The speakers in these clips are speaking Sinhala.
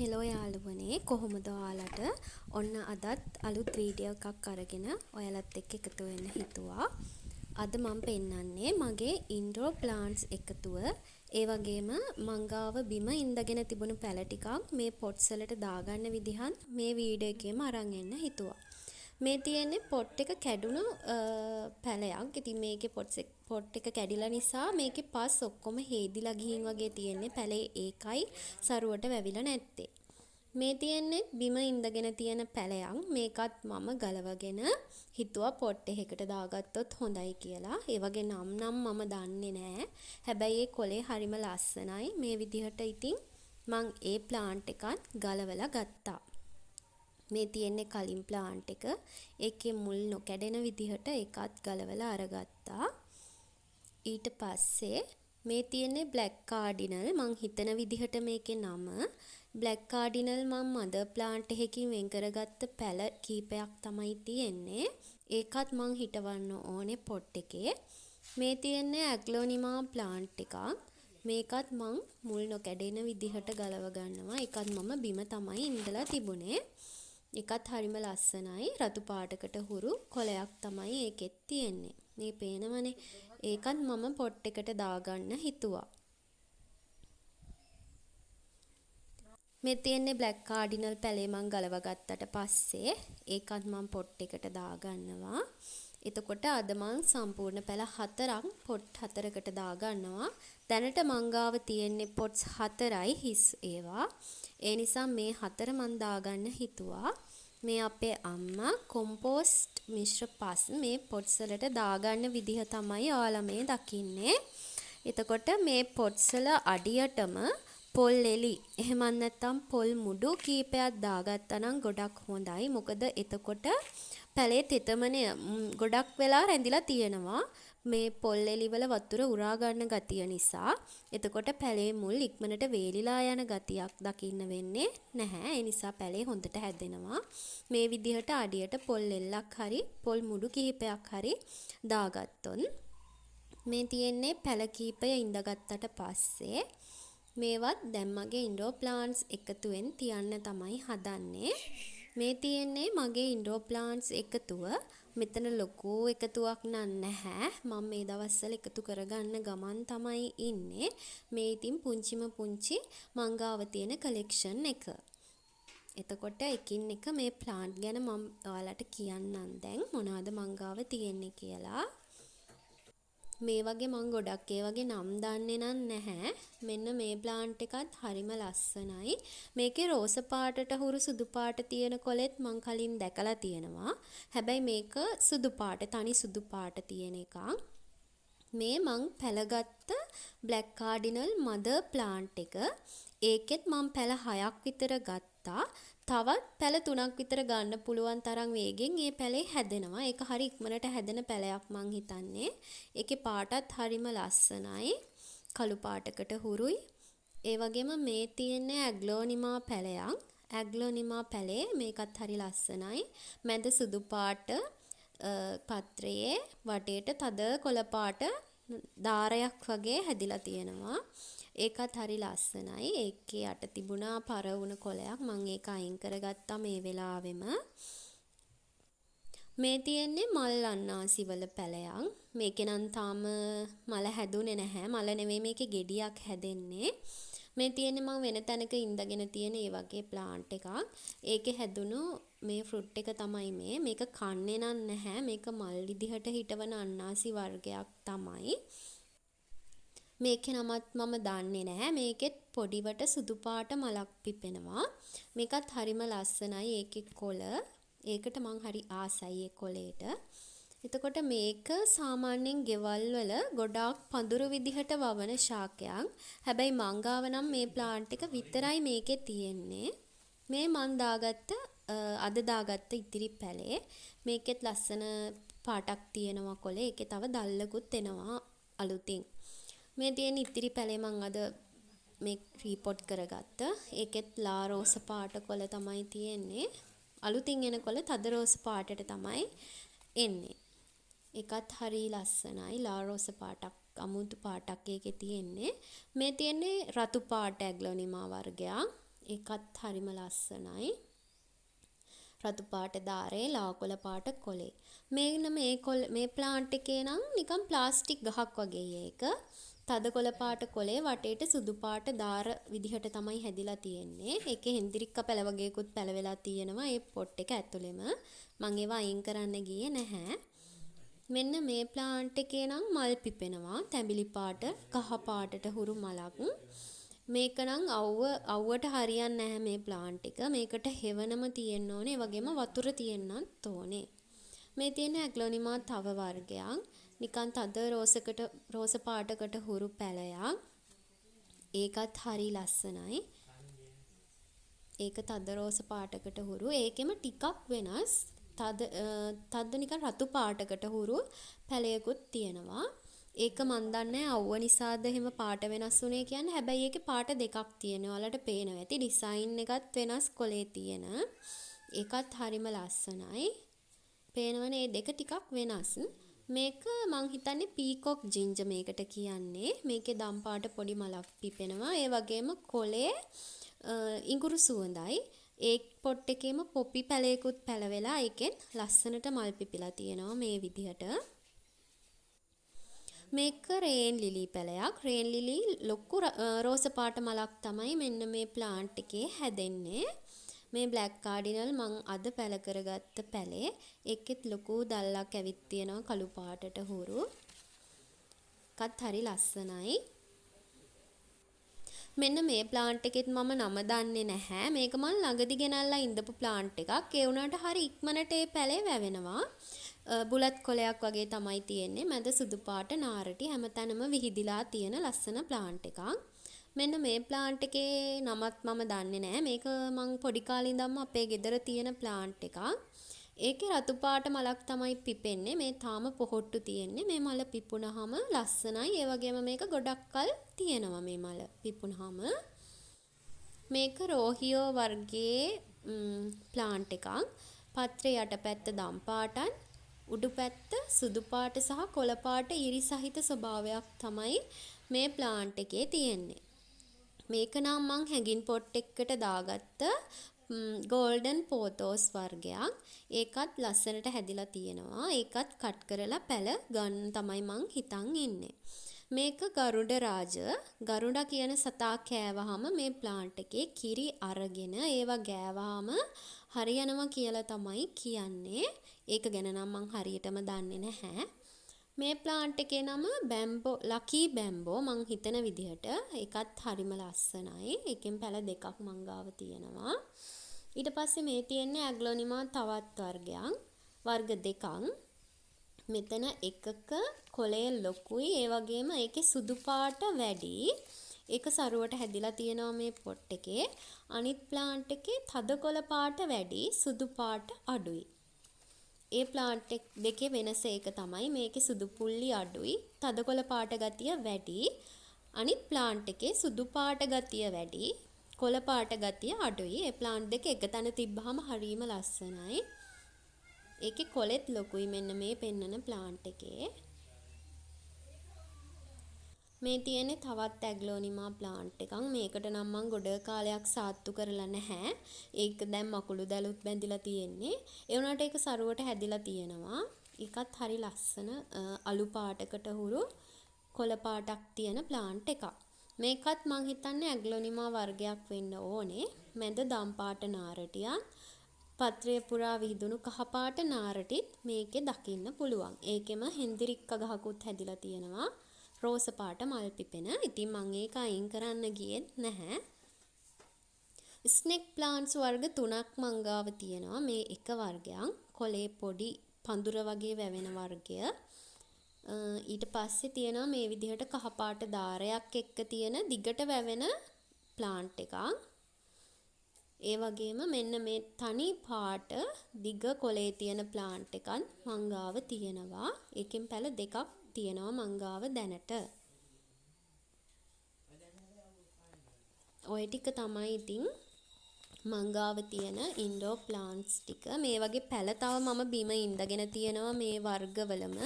හෙලෝ යාළුවනේ කොහොමද ඔයාලට ඔන්න අදත් අලුත් වීඩියෝ එකක් අරගෙන ඔයාලත් එක්ක එකතු වෙන්න හිතුවා. අද මම පෙන්නන්නේ මගේ ඉන්ඩෝර් ප්ලාන්ට්ස් එකතුව. ඒ වගේම මං ගාව බිම ඉඳගෙන තිබුණු පැල ටිකක් මේ පොට්ස් වලට දාගන්න විදිහත් මේ වීඩියෝ එකේම අරන් එන්න හිතුවා. මේ තියෙන්නේ පොට් එක කැඩුණු පැලයක්. ඉතින් මේකේ පොට් එක කැඩිලා නිසා මේකේ පස් ඔක්කොම හේදිලා ගිහින් වගේ තියෙන්නේ. පැලේ ඒකයි සරුවට වැවිලා නැත්තේ. මේ තියෙන්නේ බිම ඉඳගෙන තියෙන පැලයක්. මේකත් මම ගලවගෙන හිතුවා පොට් එකකට දාගත්තොත් හොඳයි කියලා. ඒ වගේ නම් මම දන්නේ නැහැ. හැබැයි ඒ කොලේ හරිම ලස්සනයි. මේ විදිහට ඉතින් මං ඒ ප්ලාන්ට් එකත් ගලවලා ගත්තා. මේ තියෙන්නේ කලින් ප්ලාන්ට් එක. ඒකේ මුල් නොකැඩෙන විදිහට ඒකත් ගලවලා අරගත්තා. ඊට පස්සේ මේ තියෙන්නේ බ්ලැක් කාඩිනල්. මං හිතන විදිහට මේකේ නම බ්ලැක් කාඩිනල් මම මදර් ප්ලාන්ට් එකකින් වෙන් කරගත්ත පැල කීපයක් තමයි තියෙන්නේ. ඒකත් මං හිටවන්න ඕනේ පොට් එකේ. මේ තියෙන්නේ ඇග්ලෝනිමා ප්ලාන්ට් එකක්. මේකත් මං මුල් නොකැඩෙන විදිහට ගලව ගන්නවා. ඒකත් මම බිම තමයි ඉඳලා තිබුණේ. එකත් හරිම ලස්සනයි. රතු පාටකට හුරු කොලයක් තමයි ඒකෙත් තියෙන්නේ. මේ පේනවනේ. ඒකත් මම පොට් එකට දාගන්න හිතුවා. මේ තියෙන්නේ බ්ලැක් කාඩිනල් පැලේ මං ගලව ගත්තට පස්සේ ඒකත් මං පොට් එකට දාගන්නවා. එතකොට අද මං සම්පූර්ණ පැල 4ක් පොට් 4කට දාගන්නවා. දැනට මං ගාව තියෙන්නේ පොට්ස් 4යි හිස් ඒවා. ඒ නිසා මේ 4 මං දාගන්න හිතුවා. මේ අපේ අම්මා කොම්පෝස්ට් මිශ්‍ර පස් මේ පොට්ස් වලට දාගන්න විදිහ තමයි ඔයාලා මේ දකින්නේ. එතකොට මේ පොට්ස් වල අඩියටම පොල් එලි එහෙම නැත්නම් පොල් මුඩු කීපයක් දාගත්තා නම් ගොඩක් හොඳයි. මොකද එතකොට පැලේ තෙතමනය ගොඩක් වෙලා රැඳිලා තියෙනවා. මේ පොල් එලි වල වතුර උරා ගන්න ගතිය නිසා. එතකොට පැලේ මුල් ඉක්මනට වේලිලා යන ගතියක් දකින්න වෙන්නේ නැහැ. ඒ නිසා පැලේ හොඳට හැදෙනවා. මේ විදිහට අඩියට පොල් එල්ලක් හරි පොල් මුඩු කිහිපයක් හරි දාගත්තොත් මේ තියෙන්නේ පැල කීපය ඉඳගත්තට පස්සේ මේවත් දැන් මගේ ඉන්ඩෝර් ප්ලාන්ට්ස් එකතුවෙන් තියන්න තමයි හදන්නේ. මේ තියෙන්නේ මගේ ඉන්ඩෝර් ප්ලාන්ට්ස් එකතුව. මෙතන ලොකු එකතුවක් නැහැ. මම මේ දවස්වල එකතු කරගන්න ගමන් තමයි ඉන්නේ. මේ ඉතින් පුංචිම පුංචි මං ගාව තියෙන කලෙක්ෂන් එක. එතකොට එකින් එක මේ ප්ලාන්ට් ගැන මම ඔයාලට කියන්නම් දැන් මොනවද මං ගාව තියෙන්නේ කියලා. මේ වගේ මං ගොඩක් ඒ වගේ නම් දන්නේ නැහැ. මෙන්න මේ ප්ලාන්ට් එකත් හරිම ලස්සනයි. මේකේ රෝස පාටට හුරු සුදු පාට තියෙන කොලෙත් මං කලින් දැකලා තියෙනවා. හැබැයි මේක සුදු පාට තනි සුදු පාට තියෙන එකක්. මේ මං පැලගත්ත බ්ලැක් කාඩිනල් මදර් ප්ලාන්ට් එක. ඒකෙත් මං පැල 6ක් විතර ගත්තා. තවත් පැල 3ක් විතර ගන්න පුළුවන් තරම් වේගෙන් මේ පැලේ හැදෙනවා. ඒක හරි ඉක්මනට හැදෙන පැලයක් මං හිතන්නේ. ඒකේ පාටත් හරිම ලස්සනයි. කළු පාටකට හුරුයි. ඒ වගේම මේ තියෙන්නේ ඇග්ලෝනිමා පැලයක්. ඇග්ලෝනිමා පැලේ මේකත් හරි ලස්සනයි. මැද සුදු පාට පත්‍රයේ වටේට තද කොළ පාට දාරයක් වගේ හැදිලා තියෙනවා. ඒකත් හරි ලස්සනයි. ඒකේ යට තිබුණා පර වුණ කොළයක්. මම ඒක අයින් කරගත්තා මේ වෙලාවෙම. මේ තියෙන්නේ මල් අන්නාසි වල පැලයක්. මේකේ නම් තාම මල හැදුනේ නැහැ. මල නෙවෙයි මේකේ ගෙඩියක් හැදෙන්නේ. මේ තියෙන්නේ මම වෙන තැනක ඉඳගෙන තියෙන ඒ වගේ ප්ලාන්ට් එකක්. ඒකේ හැදුණු මේ ෆෘට් එක තමයි මේ. මේක කන්නේ නැහැ. මේක මල් විදිහට හිටවන අන්නාසි වර්ගයක් තමයි. මේකේ නමත් මම දන්නේ නැහැ. මේකෙත් පොඩිවට සුදු පාට මලක් පිපෙනවා. මේකත් හරිම ලස්සනයි. ඒකේ කොළ. ඒකට මං හරි ආසයි ඒ කොළේට. එතකොට මේක සාමාන්‍යයෙන් ගෙවල් වල ගොඩාක් පඳුරු විදිහට වවන ශාකයක්. හැබැයි මං ගාව නම් මේ ප්ලාන්ට් එක විතරයි මේකේ තියෙන්නේ. මේ මං අද දාගත්ත ඉතිරි පැලේ. මේකෙත් ලස්සන පාටක් තියෙනවා කොළේ. ඒකේ තව දැල්ලකුත් එනවා අලුතින්. මේ තියෙන ඉතිරි පැලේ මං අද මේ රීපොට් කරගත්ත. ඒකෙත් ලා රෝස පාට කොළ තමයි තියෙන්නේ. අලුතින් එන කොළ තද රෝස පාටට තමයි එන්නේ. ඒකත් හරි ලස්සනයි. ලා රෝස පාටක් අමුතු පාටක් ඒකේ තියෙන්නේ. මේ තියෙන්නේ රතු පාට ඇග්ලෝනිමා වර්ගයක්. ඒකත් හරිම ලස්සනයි. රතු පාට දාරේ ලාකොල පාට කොලේ. මේ ප්ලාන්ට් එකේ නම් නිකන් ප්ලාස්ටික් ගහක් වගේ ඒක. තද කොළ පාට කොලේ වටේට සුදු පාට දාර විදිහට තමයි හැදිලා තියෙන්නේ. ඒකේ හෙන්දිරික්ක පැල වගේකුත් පැලවෙලා තියෙනවා ඒ පොට් එක ඇතුළෙම. මම ඒවා අයින් කරන්න ගියේ නැහැ. මෙන්න මේ ප්ලාන්ට් එකේ නම් මල් පිපෙනවා. තැඹිලි පාට කහ පාටට හුරු මලක්. මේක නම් අවුවට හරියන්නේ නැහැ මේ ප්ලාන්ට් එක. මේකට හෙවණම තියෙන්න ඕනේ. ඒ වගේම වතුර තියෙන්නත් ඕනේ. මේ තියෙන ඇග්ලොනිමා තව වර්ගයක්. නිකන් තද රෝස පාටකට හුරු පැලයක්. ඒකත් හරි ලස්සනයි. ඒක තද රෝස පාටකට හුරු. ඒකෙම ටිකක් වෙනස්. තද නිකන් රතු පාටකට හුරු පැලයකුත් තියෙනවා. ඒක මන් දන්නේ අවුව නිසාද එහෙම පාට වෙනස් වුනේ කියන්නේ. හැබැයි ඒකේ පාට දෙකක් තියෙනවා. ඔයාලට පේනවා ඇති ඩිසයින් එකත් වෙනස් කොලේ තියෙන. ඒකත් හරිම ලස්සනයි. පේනවනේ මේ දෙක ටිකක් වෙනස්. මේක මං හිතන්නේ පීකොක් ජින්ජර් මේකට කියන්නේ. මේකේ දම් පාට පොඩි මලක් පිපෙනවා. ඒ වගේම කොලේ ඉඟුරු සුවඳයි. ඒ පොට් එකේම පොපි පැලයකුත් පැලවෙලා ඒකෙන් ලස්සනට මල් පිපිලා තියෙනවා මේ විදිහට. මේක රේන් ලිලි පැලයක්. රේන් ලිලි ලොකු රෝස පාට මලක් තමයි මෙන්න මේ ප්ලාන්ට් එකේ හැදෙන්නේ. මේ බ්ලැක් කාඩිනල් මං අද පැල කරගත්ත පැලේ. ඒකෙත් ලොකු දල්ලක් ඇවිත් තියෙනවා කළු පාටට හුරු. කත් හරි ලස්සනයි. මෙන්න මේ ප්ලාන්ට් එකෙත් මම නම දන්නේ නැහැ. මේක මං ළඟදි ගෙනල්ලා ඉඳපු ප්ලාන්ට් එකක්. ඒ වුණාට හරි ඉක්මනට ඒ පැලේ වැවෙනවා. බුලත් කොලයක් වගේ තමයි තියෙන්නේ. මැද සුදු පාට නාරටි හැමතැනම විහිදිලා තියෙන ලස්සන ප්ලාන්ට් එකක්. මෙන්න මේ ප්ලාන්ට් එකේ නමත් මම දන්නේ නැහැ. මේක මං පොඩි කාලේ ඉඳන්ම අපේ ගෙදර තියෙන ප්ලාන්ට් එකක්. ඒකේ රතු පාට මලක් තමයි පිපෙන්නේ. මේ තාම පොහොට්ටු තියෙන්නේ. මේ මල පිපුණාම ලස්සනයි. ඒ වගේම මේක ගොඩක් කල් තියෙනවා මේ මල පිපුණාම. මේක රෝහියෝ වර්ගයේ ප්ලාන්ට් එකක්. පත්‍රේ යටපැත්ත දම් පාටයි. උඩු පැත්ත සුදු පාට සහ කොළ පාට ඉරි සහිත ස්වභාවයක් තමයි මේ ප්ලාන්ට් එකේ තියෙන්නේ. මේක නම් මං හැඟින් පොට් එකකට දාගත්ත ගෝල්ඩන් පෝතෝස් වර්ගයක්. ඒකත් ලස්සනට හැදිලා තියෙනවා. ඒකත් කට් කරලා පැල ගන්න තමයි මං හිතන් ඉන්නේ. මේක ගරුඩ රාජ. ගරුඩා කියන සතා කෑවහම මේ ප්ලාන්ට් එකේ කිරි අරගෙන ඒවා ගෑවහම හරියනවා කියලා තමයි කියන්නේ. ඒක ගැන නම් මං හරියටම දන්නේ නැහැ. මේ ප්ලාන්ට් එකේ නම බැම්බෝ ලකී බැම්බෝ මං හිතන විදිහට. ඒකත් හරිම ලස්සනයි. එකෙන් පැල දෙකක් මං ගාව තියෙනවා. ඊට පස්සේ මේ තියෙන්නේ ඇග්ලොනිමා තවත් වර්ගයක්. වර්ග දෙකක්. මෙතන එකක කොලේ ලොකුයි. ඒ වගේම ඒකේ සුදු පාට වැඩි. ඒක සරුවට හැදිලා තියෙනවා මේ පොට් එකේ. අනිත් ප්ලාන්ට් එකේ තද කොළ පාට වැඩි, සුදු පාට අඩුයි. ඒ ප්ලාන්ට් දෙකේ වෙනස ඒක තමයි. මේකේ සුදු පුල්ලි අඩුයි, තද කොළ පාට ගතිය වැඩි. අනිත් ප්ලාන්ට් එකේ සුදු පාට ගතිය වැඩි, කොළ පාට ගතිය අඩුයි. ඒ ප්ලාන්ට් දෙක එක තැන තිබ්බහම හරිම ලස්සනයි. ඒකේ කොලෙත් ලොකුයි මෙන්න මේ පෙන්නන ප්ලාන්ට් එකේ. මේ තියෙන්නේ තවත් ඇග්ලොනිමා ප්ලාන්ට් එකක්. මේකට නම් මං ගොඩ කාලයක් සාත්තු කරලා නැහැ. ඒක දැන් මකුළු දැලුත් බැඳිලා තියෙන්නේ. ඒ වුණාට ඒක සරුවට හැදිලා තියෙනවා. ඒකත් හරි ලස්සන අලු පාටකට හුරු කොළ පාටක් තියෙන ප්ලාන්ට් එකක්. මේකත් මං හිතන්නේ ඇග්ලොනිමා වර්ගයක් වෙන්න ඕනේ. මැද දම් පාට නාරටියක්. පත්‍රය පුරා විහිදුණු කහ පාට නාරටිත් මේකේ දකින්න පුළුවන්. ඒකෙම හෙන්දිරික්ක ගහකුත් හැදිලා තියෙනවා. රෝස පාට මල් පිපෙන. ඉතින් මං ඒක අයින් කරන්න ගියෙත් නැහැ. ස්නෙක් ප්ලාන්ට්ස් වර්ග 3ක් මං ගාව තියෙනවා. මේ එක වර්ගයක්. කොලේ පොඩි පඳුර වගේ වැවෙන වර්ගය. ඊට පස්සේ තියෙනවා මේ විදිහට කහ පාට දාරයක් එක්ක තියෙන දිගට වැවෙන ප්ලාන්ට් එකක්. ඒ වගේම මෙන්න මේ තනි පාට දිග කොලේ තියෙන ප්ලාන්ට් එකක් මං ගාව තියෙනවා. ඒකෙන් පැල දෙකක් තියෙනවා මං ගාව දැනට. ඔය ටික තමයි ඉතින් මං ගාව තියෙන ඉන්ඩෝර් ප්ලාන්ට්ස් ටික. මේ වගේ පැල තව මම බිම ඉඳගෙන තියෙනවා මේ වර්ගවලම.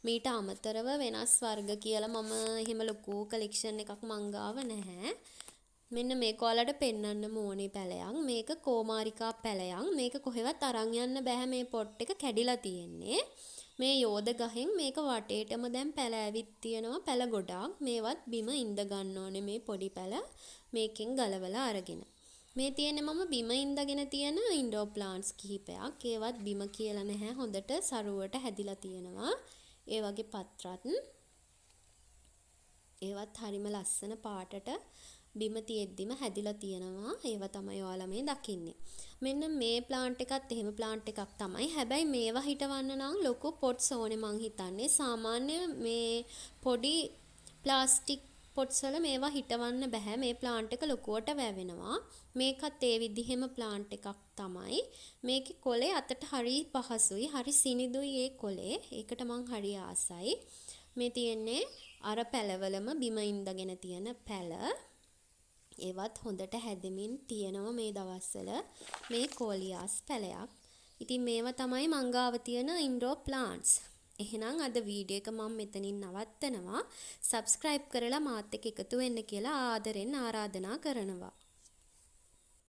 මීට අමතරව වෙනස් වර්ග කියලා මම එහෙම ලොකු කලෙක්ෂන් එකක් මං ගාව නැහැ. මෙන්න මේක ඔයාලට පෙන්වන්න ඕනේ පැලයක්. මේක කෝමාරිකා පැලයක්. මේක කොහෙවත් අරන් යන්න බෑ මේ පොට් එක කැඩිලා තියෙන්නේ. මේ යෝධ ගහෙන් මේක වටේටම දැන් පැල ඇවිත් තියෙනවා පැල ගොඩාක්. මේවත් බිම ඉඳ ගන්න ඕනේ මේ පොඩි පැල මේකෙන් ගලවලා අරගෙන. මේ තියෙන්නේ මම බිම ඉඳගෙන තියෙන ඉන්ඩෝර් ප්ලාන්ට්ස් කිහිපයක්. ඒවත් බිම කියලා නැහැ. හොඳට සරුවට හැදිලා තියෙනවා. ඒ වගේ පත්‍රත් ඒවත් හරිම ලස්සන පාටට බිම තියෙද්දිම හැදිලා තියෙනවා. ඒවා තමයි ඔයාලා මේ දකින්නේ. මෙන්න මේ ප්ලාන්ට් එකත් එහෙම ප්ලාන්ට් එකක් තමයි. හැබැයි මේවා හිටවන්න නම් ලොකු පොට්ස් ඕනේ මං හිතන්නේ. සාමාන්‍ය මේ පොඩි ප්ලාස්ටික් පොට්ස් වල මේවා හිටවන්න බෑ. මේ ප්ලාන්ට් එක ලොකුවට වැවෙනවා. මේකත් ඒ විදිහෙම ප්ලාන්ට් එකක් තමයි. මේකේ කොලේ අතට හරි පහසුයි. හරි සිනිඳුයි ඒ කොලේ. ඒකට මං හරි ආසයි. මේ තියෙන්නේ අර පැලවලම බිම ඉඳගෙන තියෙන පැල. ඒවත් හොඳට හැදෙමින් තියෙනවා මේ දවස්වල මේ කෝලියාස් පැලයක්. ඉතින් මේවා තමයි මං ගාව තියෙන ඉන්ඩෝර් ප්ලාන්ට්ස්. එහෙනම් අද වීඩියෝ එක මම මෙතනින් නවත්තනවා. subscribe කරලා මාත් එක්ක එකතු වෙන්න කියලා ආදරෙන් ආරාධනා කරනවා.